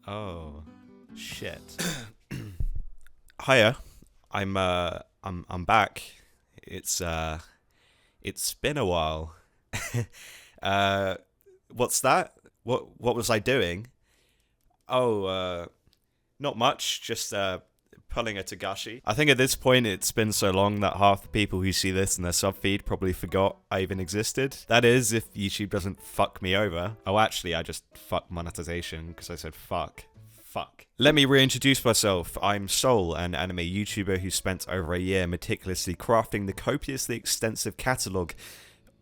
Oh, shit. Hiya. I'm back. It's been a while. uh what's that? What was I doing? Oh, not much, just pulling a Tagashi. I think at this point it's been so long that half the people who see this in their sub feed probably forgot I even existed. That is, if YouTube doesn't fuck me over. Oh, actually, I just fuck monetization because I said fuck. Fuck. Let me reintroduce myself. I'm Soul, an anime YouTuber who spent over a year meticulously crafting the copiously extensive catalogue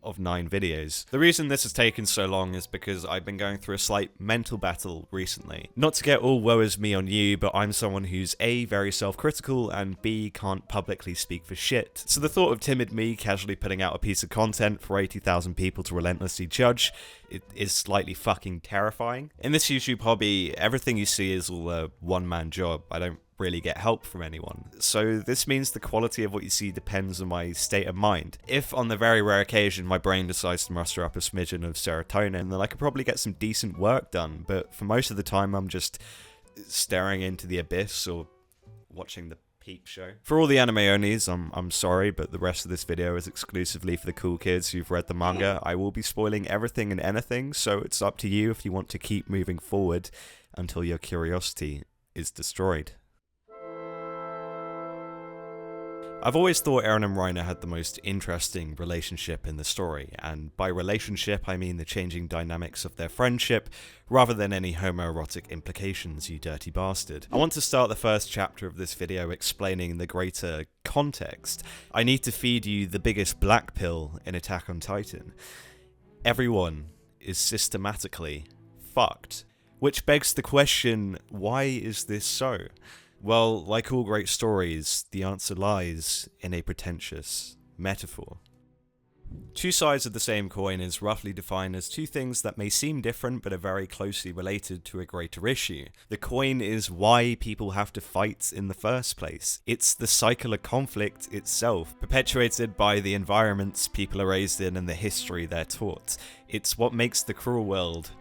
of 9 videos. The reason this has taken so long is because I've been going through a slight mental battle recently. Not to get all woe is me on you, but I'm someone who's A, very self-critical, and B, can't publicly speak for shit. So the thought of timid me casually putting out a piece of content for 80,000 people to relentlessly judge, it is slightly fucking terrifying. In this YouTube hobby, everything you see is all a one-man job. I don't really get help from anyone. So this means the quality of what you see depends on my state of mind. If on the very rare occasion my brain decides to muster up a smidgen of serotonin, then I could probably get some decent work done, but for most of the time I'm just staring into the abyss or watching the Peep Show. For all the anime onlys, I'm sorry, but the rest of this video is exclusively for the cool kids who've read the manga. I will be spoiling everything and anything, so it's up to you if you want to keep moving forward until your curiosity is destroyed. I've always thought Eren and Reiner had the most interesting relationship in the story, and by relationship I mean the changing dynamics of their friendship, rather than any homoerotic implications, you dirty bastard. I want to start the first chapter of this video explaining the greater context. I need to feed you the biggest black pill in Attack on Titan. Everyone is systematically fucked. Which begs the question, why is this so? Well, like all great stories, the answer lies in a pretentious metaphor. Two sides of the same coin is roughly defined as two things that may seem different but are very closely related to a greater issue. The coin is why people have to fight in the first place. It's the cycle of conflict itself, perpetuated by the environments people are raised in and the history they're taught. It's what makes the cruel world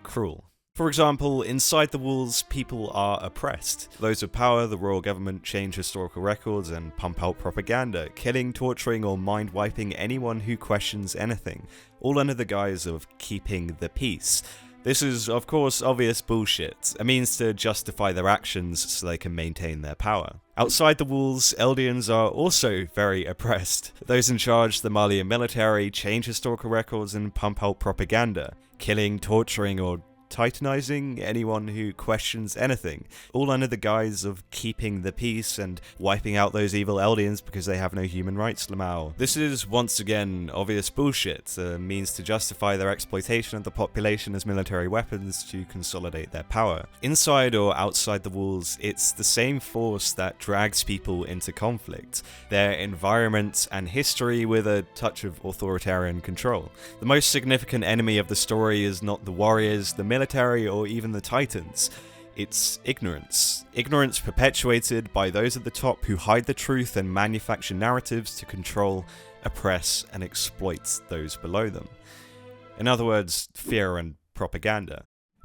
cruel. For example, inside the walls, people are oppressed. Those with power, the royal government, change historical records and pump out propaganda, killing, torturing, or mind-wiping anyone who questions anything, all under the guise of keeping the peace. This is, of course, obvious bullshit, a means to justify their actions so they can maintain their power. Outside the walls, Eldians are also very oppressed. Those in charge, the Malian military, change historical records and pump out propaganda, killing, torturing, or titanizing anyone who questions anything, all under the guise of keeping the peace and wiping out those evil Eldians because they have no human rights, Lamau. This is, once again, obvious bullshit, a means to justify their exploitation of the population as military weapons to consolidate their power. Inside or outside the walls, it's the same force that drags people into conflict, their environment and history with a touch of authoritarian control. The most significant enemy of the story is not the warriors, the military, or even the titans. It's ignorance. Ignorance perpetuated by those at the top who hide the truth and manufacture narratives to control, oppress, and exploit those below them. In other words, fear and propaganda.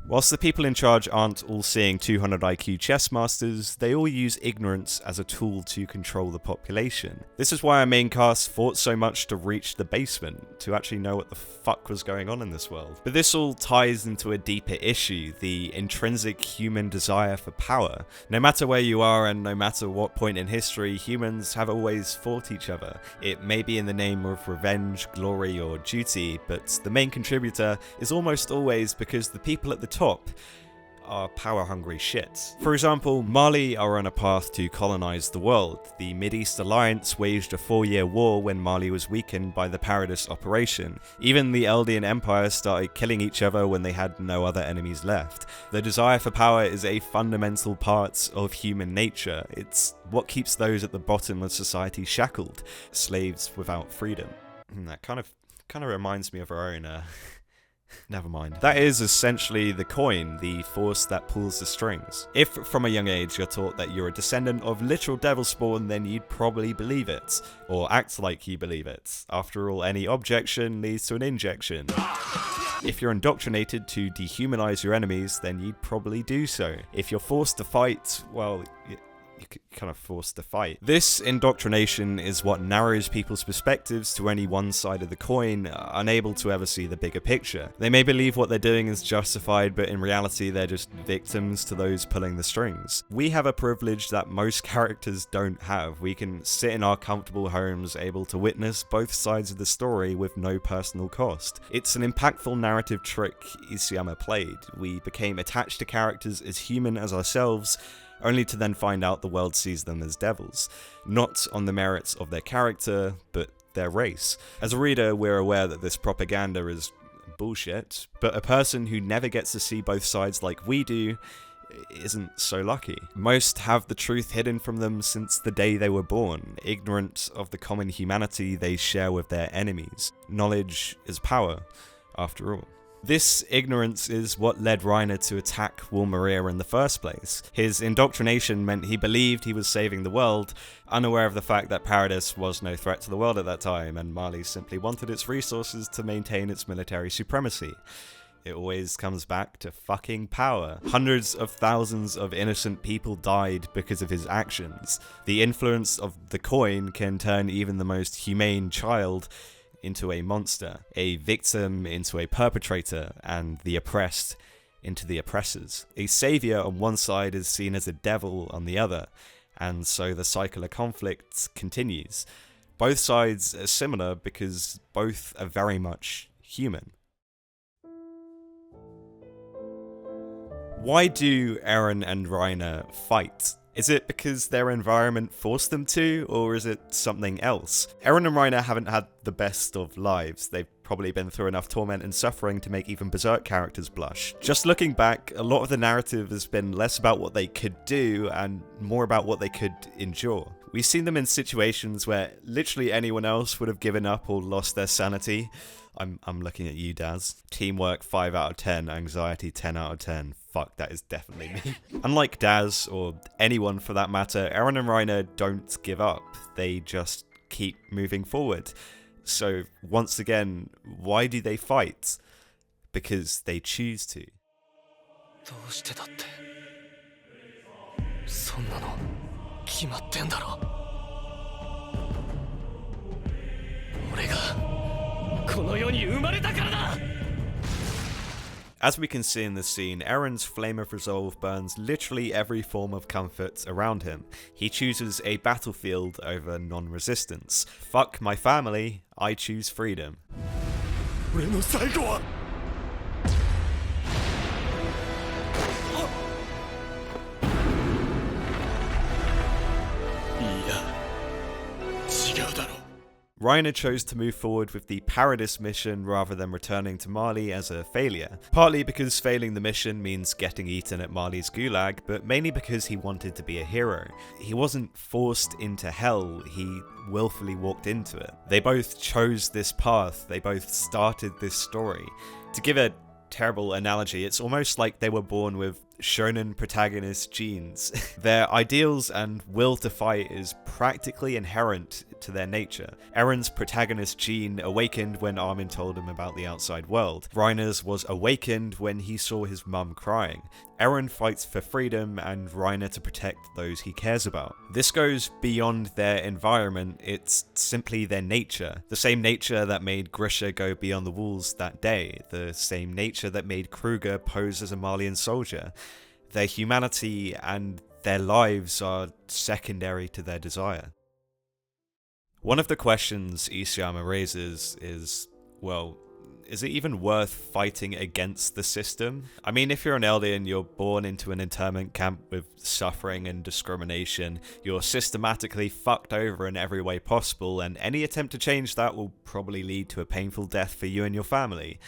Whilst the people in charge aren't all seeing 200 IQ chess masters, they all use ignorance as a tool to control the population. This is why our main cast fought so much to reach the basement, to actually know what the fuck was going on in this world. But this all ties into a deeper issue, the intrinsic human desire for power. No matter where you are and no matter what point in history, humans have always fought each other. It may be in the name of revenge, glory, or duty, but the main contributor is almost always because the people at the top are power-hungry shits. For example, Mali are on a path to colonize the world. The Mideast Alliance waged a 4-year war when Mali was weakened by the Paradis operation. Even the Eldian Empire started killing each other when they had no other enemies left. The desire for power is a fundamental part of human nature. It's what keeps those at the bottom of society shackled, slaves without freedom. That kind of reminds me of our own Never mind. That is essentially the coin, the force that pulls the strings. If from a young age you're taught that you're a descendant of literal devil spawn, then you'd probably believe it, or act like you believe it. After all, any objection leads to an injection. If you're indoctrinated to dehumanize your enemies, then you'd probably do so. If you're forced to fight, well, you're kind of forced to fight. This indoctrination is what narrows people's perspectives to only one side of the coin, unable to ever see the bigger picture. They may believe what they're doing is justified, but in reality they're just victims to those pulling the strings. We have a privilege that most characters don't have. We can sit in our comfortable homes, able to witness both sides of the story with no personal cost. It's an impactful narrative trick Isayama played. We became attached to characters as human as ourselves, only to then find out the world sees them as devils, not on the merits of their character, but their race. As a reader, we're aware that this propaganda is bullshit, but a person who never gets to see both sides like we do isn't so lucky. Most have the truth hidden from them since the day they were born, ignorant of the common humanity they share with their enemies. Knowledge is power, after all. This ignorance is what led Reiner to attack Walmaria in the first place. His indoctrination meant he believed he was saving the world, unaware of the fact that Paradis was no threat to the world at that time, and Mali simply wanted its resources to maintain its military supremacy. It always comes back to fucking power. Hundreds of thousands of innocent people died because of his actions. The influence of the coin can turn even the most humane child into a monster, a victim into a perpetrator, and the oppressed into the oppressors. A savior on one side is seen as a devil on the other, and so the cycle of conflict continues. Both sides are similar because both are very much human. Why do Eren and Reiner fight? Is it because their environment forced them to, or is it something else? Eren and Reiner haven't had the best of lives. They've probably been through enough torment and suffering to make even Berserk characters blush. Just looking back, a lot of the narrative has been less about what they could do and more about what they could endure. We've seen them in situations where literally anyone else would have given up or lost their sanity. I'm looking at you, Daz. Teamwork 5 out of 10, anxiety 10 out of 10. Fuck, that is definitely me. Unlike Daz, or anyone for that matter, Eren and Reiner don't give up. They just keep moving forward. So, once again, why do they fight? Because they choose to. どうしてだって。そんなの決まってんだろ。俺がこの世に生まれたからだ。 As we can see in this scene, Eren's flame of resolve burns literally every form of comfort around him. He chooses a battlefield over non-resistance. Fuck my family, I choose freedom. 俺の最後は Reiner chose to move forward with the Paradis mission rather than returning to Mali as a failure. Partly because failing the mission means getting eaten at Mali's gulag, but mainly because he wanted to be a hero. He wasn't forced into hell, he willfully walked into it. They both chose this path, they both started this story. To give a terrible analogy, it's almost like they were born with shonen protagonist genes. Their ideals and will to fight is practically inherent to their nature. Eren's protagonist gene awakened when Armin told him about the outside world. Reiner's was awakened when he saw his mum crying. Eren fights for freedom and Reiner to protect those he cares about. This goes beyond their environment, it's simply their nature. The same nature that made Grisha go beyond the walls that day. The same nature that made Kruger pose as a Malian soldier. Their humanity and their lives are secondary to their desire. One of the questions Isayama raises is, well, is it even worth fighting against the system? I mean, if you're an alien, you're born into an internment camp with suffering and discrimination, you're systematically fucked over in every way possible, and any attempt to change that will probably lead to a painful death for you and your family.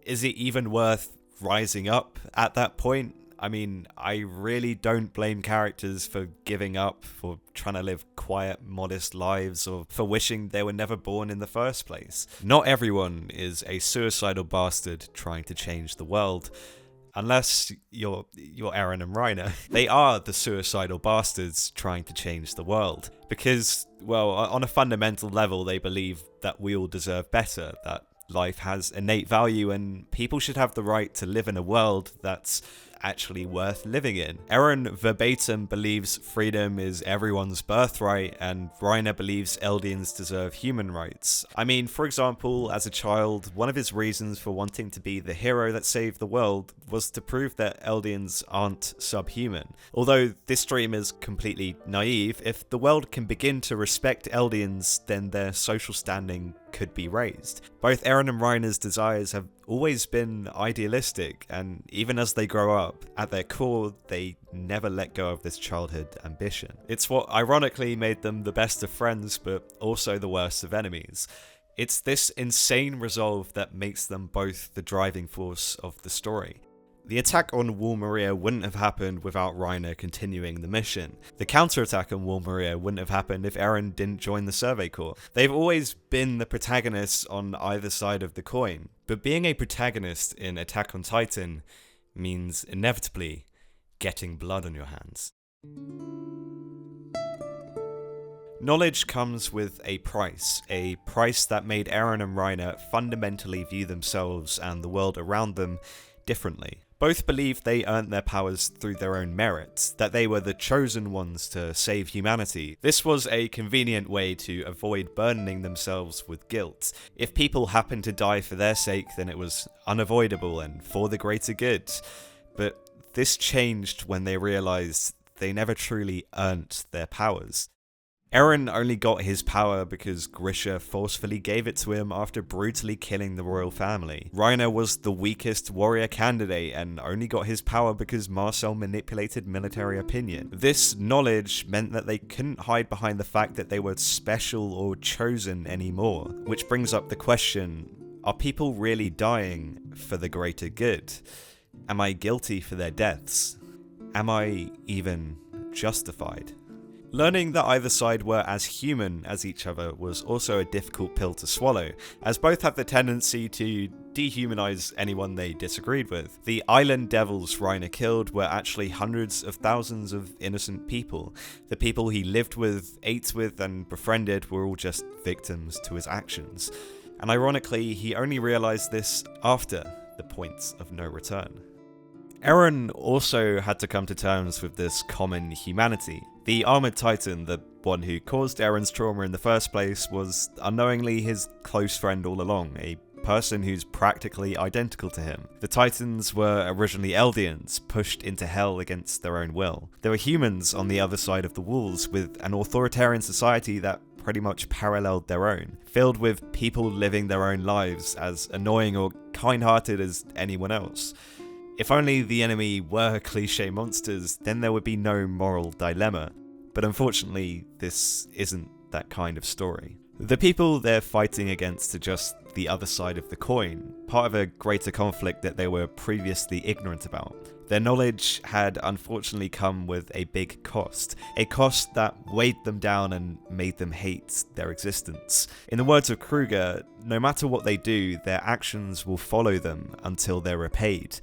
Is it even worth rising up at that point? I mean, I really don't blame characters for giving up, for trying to live quiet, modest lives, or for wishing they were never born in the first place. Not everyone is a suicidal bastard trying to change the world. Unless you're Eren and Reiner. They are the suicidal bastards trying to change the world. Because, well, on a fundamental level, they believe that we all deserve better, that life has innate value and people should have the right to live in a world that's actually worth living in. Eren verbatim believes freedom is everyone's birthright, and Reiner believes Eldians deserve human rights. I mean, for example, as a child, one of his reasons for wanting to be the hero that saved the world was to prove that Eldians aren't subhuman. Although this dream is completely naive, if the world can begin to respect Eldians, then their social standing could be raised. Both Eren and Reiner's desires have always been idealistic, and even as they grow up, at their core, they never let go of this childhood ambition. It's what ironically made them the best of friends, but also the worst of enemies. It's this insane resolve that makes them both the driving force of the story. The attack on Wall Maria wouldn't have happened without Reiner continuing the mission. The counterattack on Wall Maria wouldn't have happened if Eren didn't join the Survey Corps. They've always been the protagonists on either side of the coin, but being a protagonist in Attack on Titan means inevitably getting blood on your hands. Knowledge comes with a price that made Eren and Reiner fundamentally view themselves and the world around them differently. Both believed they earned their powers through their own merits, that they were the chosen ones to save humanity. This was a convenient way to avoid burdening themselves with guilt. If people happened to die for their sake, then it was unavoidable and for the greater good. But this changed when they realized they never truly earned their powers. Eren only got his power because Grisha forcefully gave it to him after brutally killing the royal family. Reiner was the weakest warrior candidate and only got his power because Marcel manipulated military opinion. This knowledge meant that they couldn't hide behind the fact that they were special or chosen anymore. Which brings up the question, are people really dying for the greater good? Am I guilty for their deaths? Am I even justified? Learning that either side were as human as each other was also a difficult pill to swallow, as both have the tendency to dehumanize anyone they disagreed with. The island devils Reiner killed were actually hundreds of thousands of innocent people. The people he lived with, ate with, and befriended were all just victims to his actions. And ironically, he only realized this after the point of no return. Eren also had to come to terms with this common humanity. The Armored Titan, the one who caused Eren's trauma in the first place, was unknowingly his close friend all along, a person who's practically identical to him. The Titans were originally Eldians, pushed into hell against their own will. There were humans on the other side of the walls, with an authoritarian society that pretty much paralleled their own, filled with people living their own lives as annoying or kind-hearted as anyone else. If only the enemy were cliché monsters, then there would be no moral dilemma. But unfortunately, this isn't that kind of story. The people they're fighting against are just the other side of the coin, part of a greater conflict that they were previously ignorant about. Their knowledge had unfortunately come with a big cost, a cost that weighed them down and made them hate their existence. In the words of Kruger, no matter what they do, their actions will follow them until they're repaid.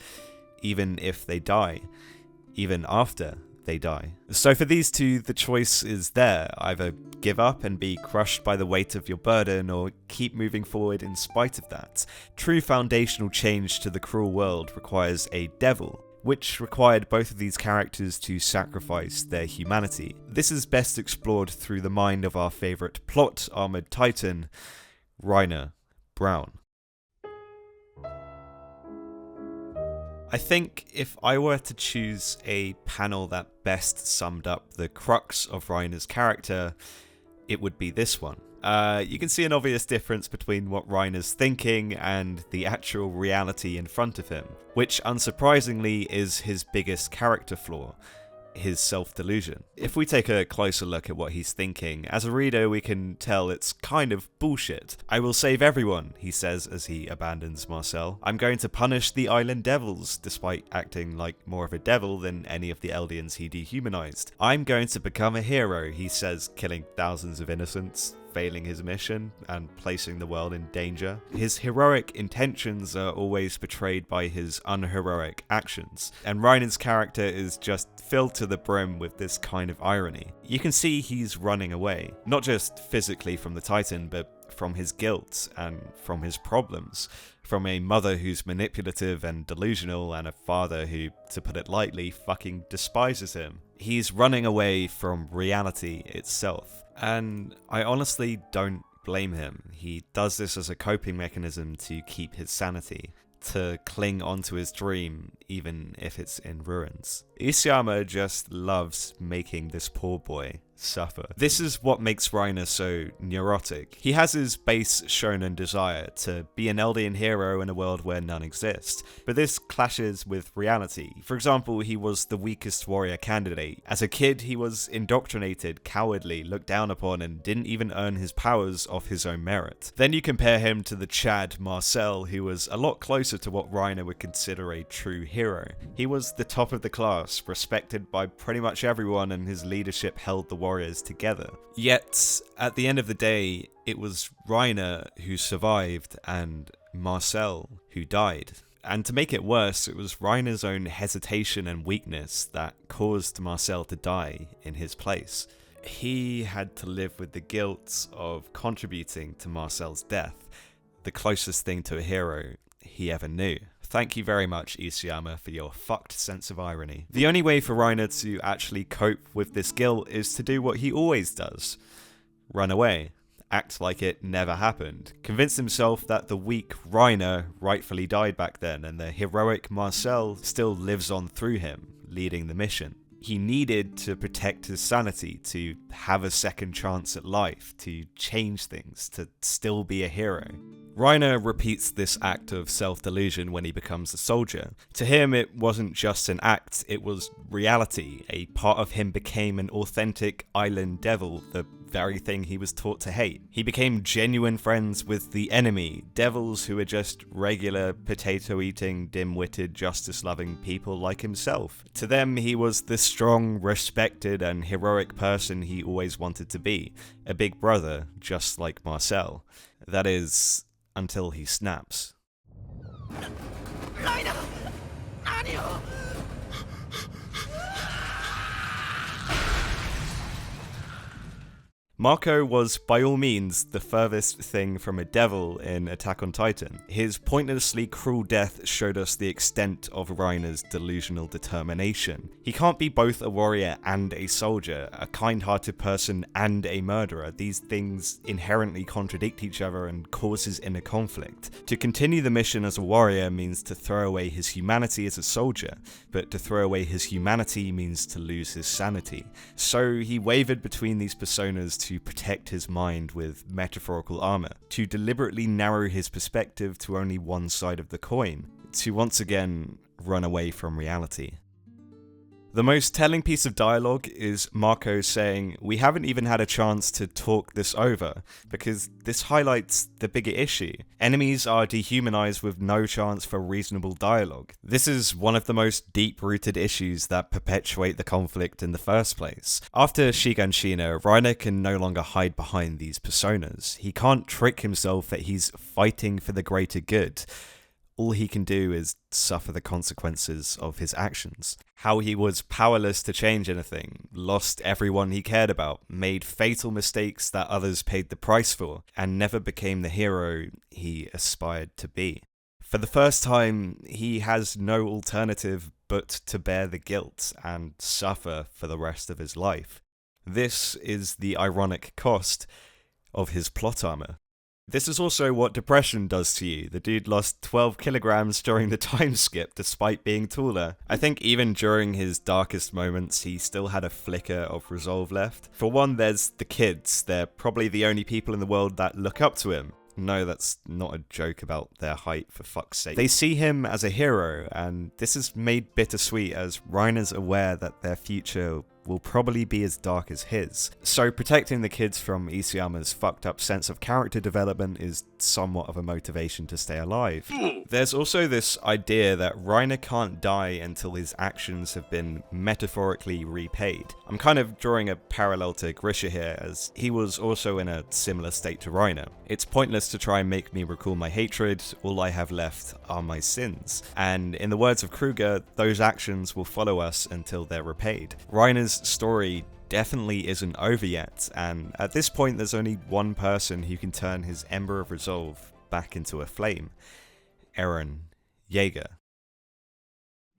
Even if they die, even after they die. So for these two, the choice is there. Either give up and be crushed by the weight of your burden, or keep moving forward in spite of that. True foundational change to the cruel world requires a devil, which required both of these characters to sacrifice their humanity. This is best explored through the mind of our favourite plot armoured titan, Reiner Braun. I think if I were to choose a panel that best summed up the crux of Reiner's character, it would be this one. You can see an obvious difference between what Reiner's thinking and the actual reality in front of him, which unsurprisingly is his biggest character flaw. his self-delusion. If we take a closer look at what he's thinking, as a reader we can tell it's kind of bullshit. "I will save everyone," he says as he abandons Marcel. "I'm going to punish the island devils," despite acting like more of a devil than any of the Eldians he dehumanized. "I'm going to become a hero," he says, killing thousands of innocents, failing his mission, and placing the world in danger. His heroic intentions are always portrayed by his unheroic actions, and Reiner's character is just filled to the brim with this kind of irony. You can see he's running away, not just physically from the Titan, but from his guilt and from his problems, from a mother who's manipulative and delusional, and a father who, to put it lightly, fucking despises him. He's running away from reality itself. And I honestly don't blame him. He does this as a coping mechanism to keep his sanity, to cling onto his dream even if it's in ruins. Isayama just loves making this poor boy suffer. This is what makes Reiner so neurotic. He has his base shonen desire to be an Eldian hero in a world where none exist, but this clashes with reality. For example, he was the weakest warrior candidate. As a kid, he was indoctrinated, cowardly, looked down upon, and didn't even earn his powers off his own merit. Then you compare him to the Chad Marcel, who was a lot closer to what Reiner would consider a true hero. He was the top of the class, respected by pretty much everyone, and his leadership held the warriors together. Yet, at the end of the day, it was Reiner who survived and Marcel who died. And to make it worse, it was Reiner's own hesitation and weakness that caused Marcel to die in his place. He had to live with the guilt of contributing to Marcel's death, the closest thing to a hero he ever knew. Thank you very much, Isayama, for your fucked sense of irony. The only way for Reiner to actually cope with this guilt is to do what he always does. Run away. Act like it never happened. Convince himself that the weak Reiner rightfully died back then, and the heroic Marcel still lives on through him, leading the mission. He needed to protect his sanity, to have a second chance at life, to change things, to still be a hero. Reiner repeats this act of self-delusion when he becomes a soldier. To him, it wasn't just an act, it was reality. A part of him became an authentic island devil, the very thing he was taught to hate. He became genuine friends with the enemy, devils who were just regular, potato-eating, dim-witted, justice-loving people like himself. To them, he was the strong, respected, and heroic person he always wanted to be. A big brother, just like Marcel. That is, until he snaps. Reiner! Anio! Marco was by all means the furthest thing from a devil in Attack on Titan. His pointlessly cruel death showed us the extent of Reiner's delusional determination. He can't be both a warrior and a soldier, a kind-hearted person and a murderer. These things inherently contradict each other and cause his inner conflict. To continue the mission as a warrior means to throw away his humanity as a soldier, but to throw away his humanity means to lose his sanity. So he wavered between these personas to protect his mind with metaphorical armor, to deliberately narrow his perspective to only one side of the coin, to once again run away from reality. The most telling piece of dialogue is Marco saying, "We haven't even had a chance to talk this over," because this highlights the bigger issue. Enemies are dehumanized with no chance for reasonable dialogue. This is one of the most deep-rooted issues that perpetuate the conflict in the first place. After Shiganshina, Reiner can no longer hide behind these personas. He can't trick himself that he's fighting for the greater good. All he can do is suffer the consequences of his actions. How he was powerless to change anything, lost everyone he cared about, made fatal mistakes that others paid the price for, and never became the hero he aspired to be. For the first time, he has no alternative but to bear the guilt and suffer for the rest of his life. This is the ironic cost of his plot armor. This is also what depression does to you. The dude lost 12 kilograms during the time skip despite being taller. I think even during his darkest moments, he still had a flicker of resolve left. For one, there's the kids. They're probably the only people in the world that look up to him. No, that's not a joke about their height, for fuck's sake. They see him as a hero, and this is made bittersweet as Reiner's aware that their future will probably be as dark as his. So protecting the kids from Isayama's fucked up sense of character development is somewhat of a motivation to stay alive. There's also this idea that Reiner can't die until his actions have been metaphorically repaid. I'm kind of drawing a parallel to Grisha here, as he was also in a similar state to Reiner. It's pointless to try and make me recall my hatred, all I have left are my sins. And in the words of Kruger, those actions will follow us until they're repaid. Reiner's story definitely isn't over yet, and at this point there's only one person who can turn his ember of resolve back into a flame: Eren Jaeger.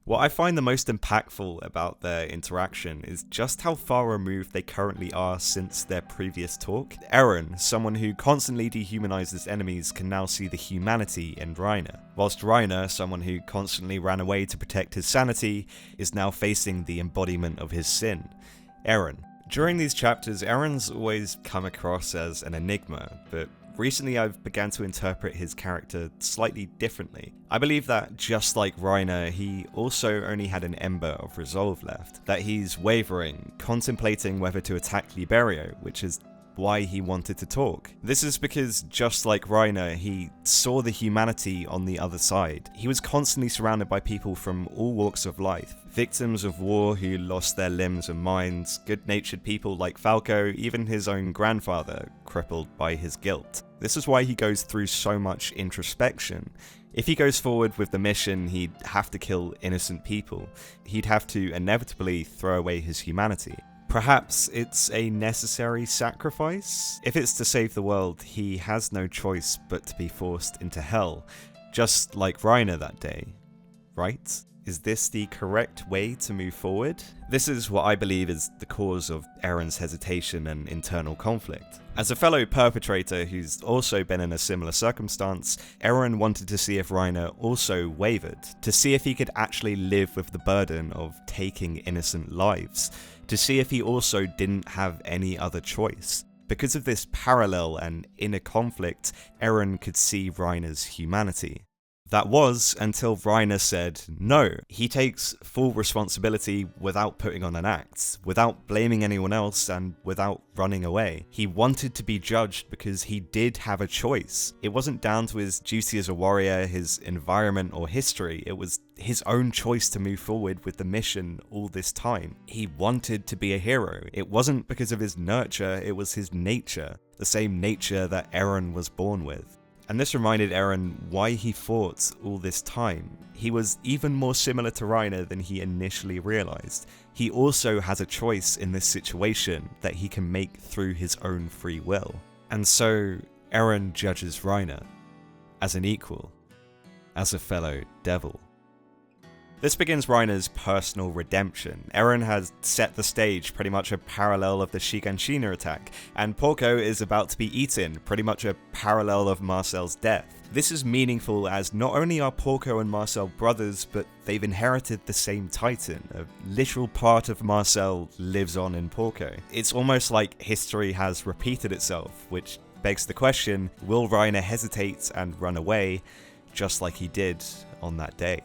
What I find the most impactful about their interaction is just how far removed they currently are since their previous talk. Eren, someone who constantly dehumanizes enemies, can now see the humanity in Reiner, whilst Reiner, someone who constantly ran away to protect his sanity, is now facing the embodiment of his sin: Eren. During these chapters, Eren's always come across as an enigma, but recently I've begun to interpret his character slightly differently. I believe that, just like Reiner, he also only had an ember of resolve left, that he's wavering, contemplating whether to attack Liberio, which is why he wanted to talk. This is because, just like Reiner, he saw the humanity on the other side. He was constantly surrounded by people from all walks of life, victims of war who lost their limbs and minds, good-natured people like Falco, even his own grandfather, crippled by his guilt. This is why he goes through so much introspection. If he goes forward with the mission, he'd have to kill innocent people. He'd have to inevitably throw away his humanity. Perhaps it's a necessary sacrifice? If it's to save the world, he has no choice but to be forced into hell, just like Reiner that day, right? Is this the correct way to move forward? This is what I believe is the cause of Eren's hesitation and internal conflict. As a fellow perpetrator who's also been in a similar circumstance, Eren wanted to see if Reiner also wavered, to see if he could actually live with the burden of taking innocent lives, to see if he also didn't have any other choice. Because of this parallel and inner conflict, Eren could see Reiner's humanity. That was until Reiner said no. He takes full responsibility without putting on an act, without blaming anyone else, and without running away. He wanted to be judged because he did have a choice. It wasn't down to his duty as a warrior, his environment, or history. It was his own choice to move forward with the mission all this time. He wanted to be a hero. It wasn't because of his nurture, it was his nature, the same nature that Eren was born with. And this reminded Eren why he fought all this time. He was even more similar to Reiner than he initially realized. He also has a choice in this situation that he can make through his own free will. And so Eren judges Reiner as an equal, as a fellow devil. This begins Reiner's personal redemption. Eren has set the stage, pretty much a parallel of the Shiganshina attack, and Porco is about to be eaten, pretty much a parallel of Marcel's death. This is meaningful as not only are Porco and Marcel brothers, but they've inherited the same titan. A literal part of Marcel lives on in Porco. It's almost like history has repeated itself, which begs the question, will Reiner hesitate and run away, just like he did on that day?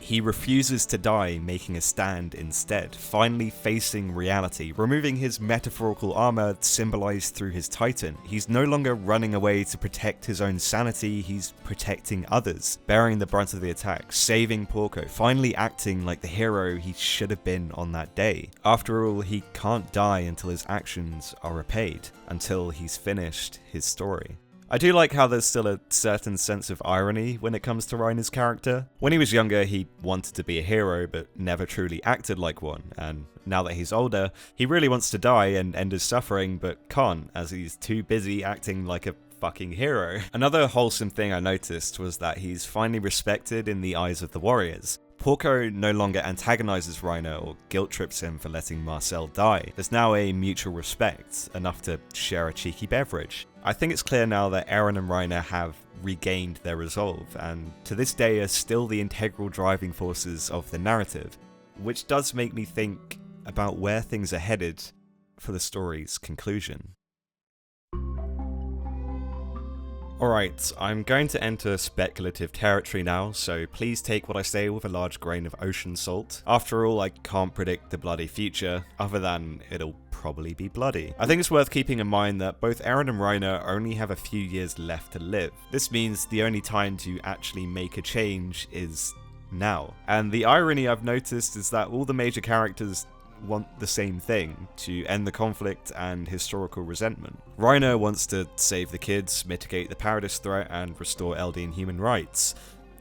He refuses to die, making a stand instead, finally facing reality, removing his metaphorical armor symbolized through his titan. He's no longer running away to protect his own sanity, he's protecting others, bearing the brunt of the attack, saving Porco, finally acting like the hero he should have been on that day. After all, he can't die until his actions are repaid, until he's finished his story. I do like how there's still a certain sense of irony when it comes to Reiner's character. When he was younger, he wanted to be a hero, but never truly acted like one, and now that he's older, he really wants to die and end his suffering, but can't, as he's too busy acting like a fucking hero. Another wholesome thing I noticed was that he's finally respected in the eyes of the warriors. Porco no longer antagonizes Reiner or guilt trips him for letting Marcel die. There's now a mutual respect, enough to share a cheeky beverage. I think it's clear now that Eren and Reiner have regained their resolve, and to this day are still the integral driving forces of the narrative, which does make me think about where things are headed for the story's conclusion. Alright, I'm going to enter speculative territory now, so please take what I say with a large grain of ocean salt. After all, I can't predict the bloody future, other than it'll probably be bloody. I think it's worth keeping in mind that both Eren and Reiner only have a few years left to live. This means the only time to actually make a change is now. And the irony I've noticed is that all the major characters want the same thing, to end the conflict and historical resentment. Reiner wants to save the kids, mitigate the Paradis threat, and restore Eldian human rights.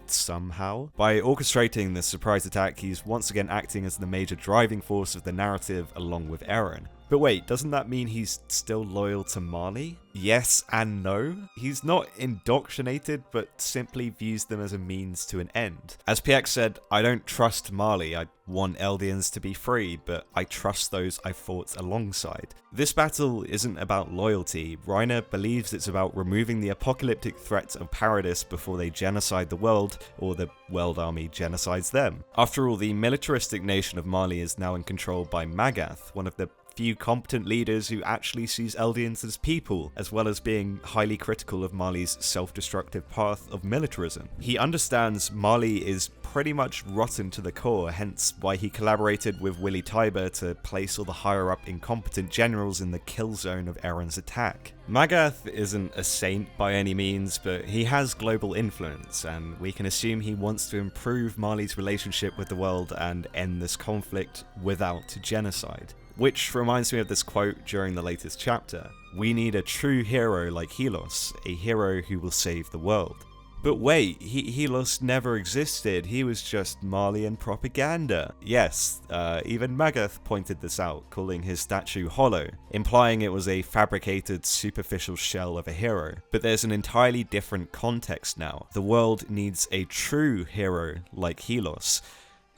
Somehow. By orchestrating this surprise attack, he's once again acting as the major driving force of the narrative along with Eren. But wait, doesn't that mean he's still loyal to Marley? Yes and no. He's not indoctrinated, but simply views them as a means to an end. As PX said, I don't trust Marley. I want Eldians to be free, but I trust those I fought alongside. This battle isn't about loyalty. Reiner believes it's about removing the apocalyptic threat of Paradis before they genocide the world, or the World Army genocides them. After all, the militaristic nation of Marley is now in control by Magath, one of the few competent leaders who actually sees Eldians as people, as well as being highly critical of Marley's self-destructive path of militarism. He understands Marley is pretty much rotten to the core, hence why he collaborated with Willy Tybur to place all the higher-up incompetent generals in the kill zone of Eren's attack. Magath isn't a saint by any means, but he has global influence, and we can assume he wants to improve Marley's relationship with the world and end this conflict without genocide. Which reminds me of this quote during the latest chapter: "We need a true hero like Helos, a hero who will save the world." But wait, Helos never existed, he was just Marleyan propaganda. Yes, even Magath pointed this out, calling his statue hollow, implying it was a fabricated, superficial shell of a hero. But there's an entirely different context now. The world needs a true hero like Helos,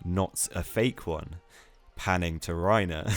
not a fake one. Panning to Reiner.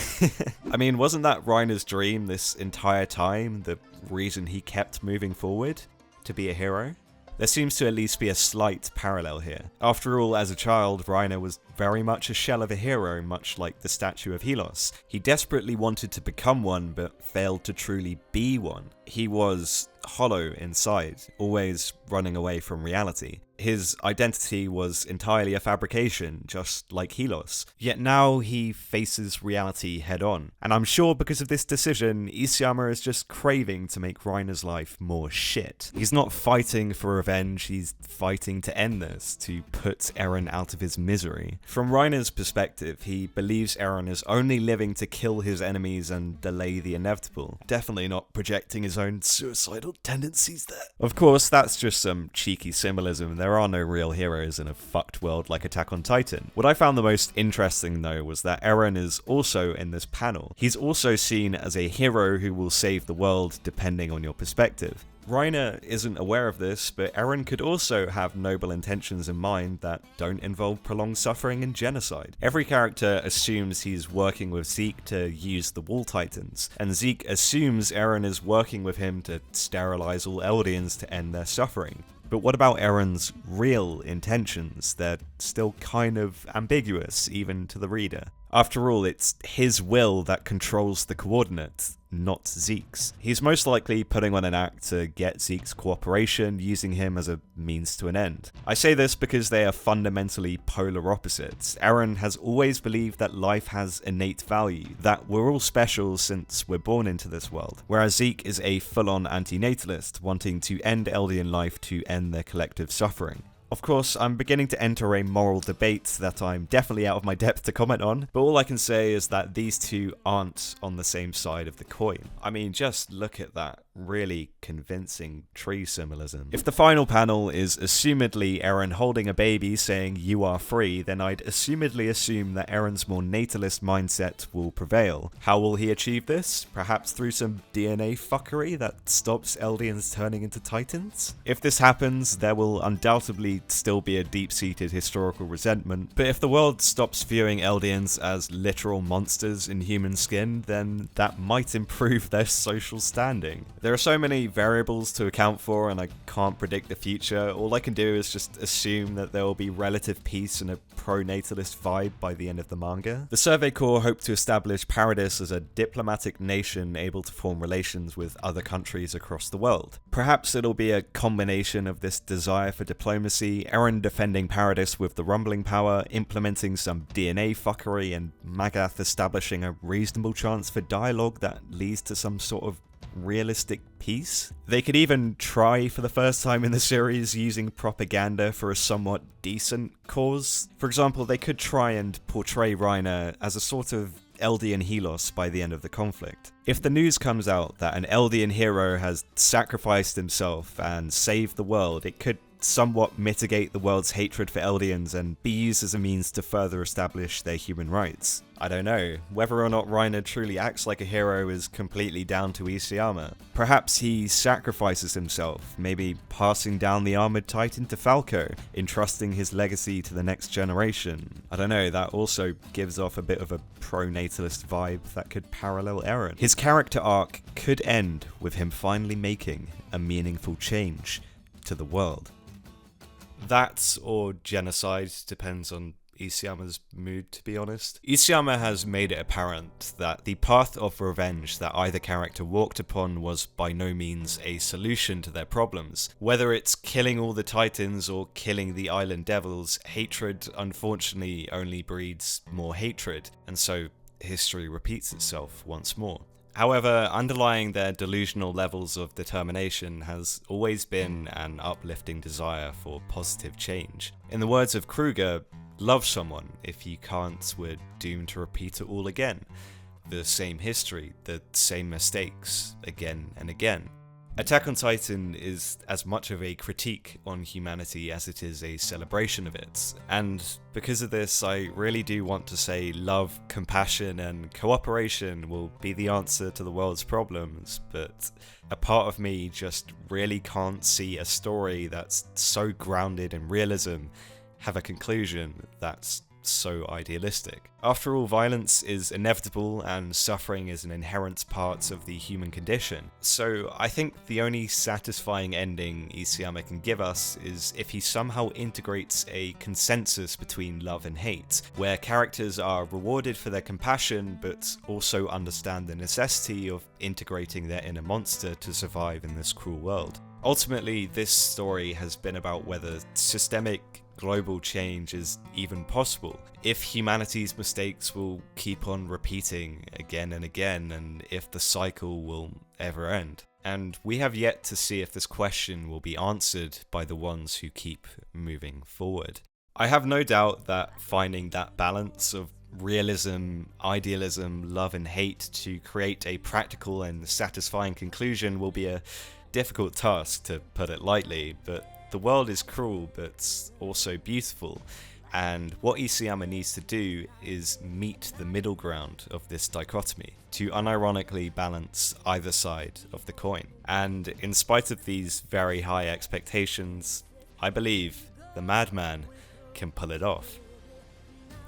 I mean, wasn't that Reiner's dream this entire time? The reason he kept moving forward? To be a hero? There seems to at least be a slight parallel here. After all, as a child, Reiner was very much a shell of a hero, much like the statue of Helos. He desperately wanted to become one, but failed to truly be one. He was hollow inside, always running away from reality. His identity was entirely a fabrication, just like Helos. Yet now he faces reality head on. And I'm sure because of this decision, Isayama is just craving to make Reiner's life more shit. He's not fighting for revenge, he's fighting to end this, to put Eren out of his misery. From Reiner's perspective, he believes Eren is only living to kill his enemies and delay the inevitable. Definitely not projecting his own suicidal tendencies there. Of course, that's just some cheeky symbolism. There are no real heroes in a fucked world like Attack on Titan. What I found the most interesting though was that Eren is also in this panel. He's also seen as a hero who will save the world depending on your perspective. Reiner isn't aware of this, but Eren could also have noble intentions in mind that don't involve prolonged suffering and genocide. Every character assumes he's working with Zeke to use the Wall Titans, and Zeke assumes Eren is working with him to sterilize all Eldians to end their suffering. But what about Eren's real intentions? They're still kind of ambiguous, even to the reader. After all, it's his will that controls the coordinates, not Zeke's. He's most likely putting on an act to get Zeke's cooperation, using him as a means to an end. I say this because they are fundamentally polar opposites. Eren has always believed that life has innate value, that we're all special since we're born into this world, whereas Zeke is a full-on anti-natalist, wanting to end Eldian life to end their collective suffering. Of course, I'm beginning to enter a moral debate that I'm definitely out of my depth to comment on, but all I can say is that these two aren't on the same side of the coin. I mean, just look at that really convincing tree symbolism. If the final panel is assumedly Eren holding a baby saying "you are free," then I'd assumedly assume that Eren's more natalist mindset will prevail. How will he achieve this? Perhaps through some DNA fuckery that stops Eldians turning into Titans? If this happens, there will undoubtedly may still be a deep-seated historical resentment, but if the world stops viewing Eldians as literal monsters in human skin, then that might improve their social standing. There are so many variables to account for, and I can't predict the future. All I can do is just assume that there will be relative peace and a pro-natalist vibe by the end of the manga. The Survey Corps hope to establish Paradis as a diplomatic nation able to form relations with other countries across the world. Perhaps it'll be a combination of this desire for diplomacy, Eren defending Paradis with the rumbling power, implementing some DNA fuckery, and Magath establishing a reasonable chance for dialogue that leads to some sort of realistic peace. They could even try for the first time in the series using propaganda for a somewhat decent cause. For example, they could try and portray Reiner as a sort of Eldian Helos by the end of the conflict. If the news comes out that an Eldian hero has sacrificed himself and saved the world, it could somewhat mitigate the world's hatred for Eldians and be used as a means to further establish their human rights. I don't know. Whether or not Reiner truly acts like a hero is completely down to Isayama. Perhaps he sacrifices himself, maybe passing down the armored titan to Falco, entrusting his legacy to the next generation. I don't know, that also gives off a bit of a pro-natalist vibe that could parallel Eren. His character arc could end with him finally making a meaningful change to the world. That or genocide depends on Isayama's mood, to be honest. Isayama has made it apparent that the path of revenge that either character walked upon was by no means a solution to their problems. Whether it's killing all the titans or killing the island devils, hatred unfortunately only breeds more hatred, and so history repeats itself once more. However, underlying their delusional levels of determination has always been an uplifting desire for positive change. In the words of Kruger, love someone. If you can't, we're doomed to repeat it all again. The same history, the same mistakes, again and again. Attack on Titan is as much of a critique on humanity as it is a celebration of it, and because of this I really do want to say love, compassion and cooperation will be the answer to the world's problems, but a part of me just really can't see a story that's so grounded in realism have a conclusion that's so idealistic. After all, violence is inevitable and suffering is an inherent part of the human condition. So I think the only satisfying ending Isayama can give us is if he somehow integrates a consensus between love and hate, where characters are rewarded for their compassion but also understand the necessity of integrating their inner monster to survive in this cruel world. Ultimately, this story has been about whether systemic global change is even possible, if humanity's mistakes will keep on repeating again and again, and if the cycle will ever end. And we have yet to see if this question will be answered by the ones who keep moving forward. I have no doubt that finding that balance of realism, idealism, love and hate to create a practical and satisfying conclusion will be a difficult task, to put it lightly, but the world is cruel but also beautiful, and what Isayama needs to do is meet the middle ground of this dichotomy, to unironically balance either side of the coin. And in spite of these very high expectations, I believe the madman can pull it off.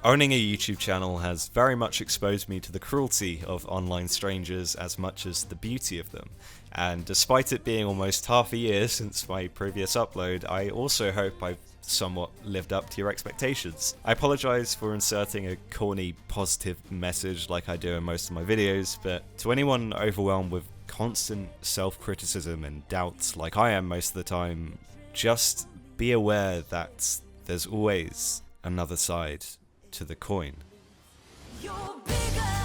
Owning a YouTube channel has very much exposed me to the cruelty of online strangers as much as the beauty of them, and despite it being almost half a year since my previous upload, I also hope I've somewhat lived up to your expectations. I apologise for inserting a corny positive message like I do in most of my videos, but to anyone overwhelmed with constant self-criticism and doubts like I am most of the time, just be aware that there's always another side to the coin. You're bigger.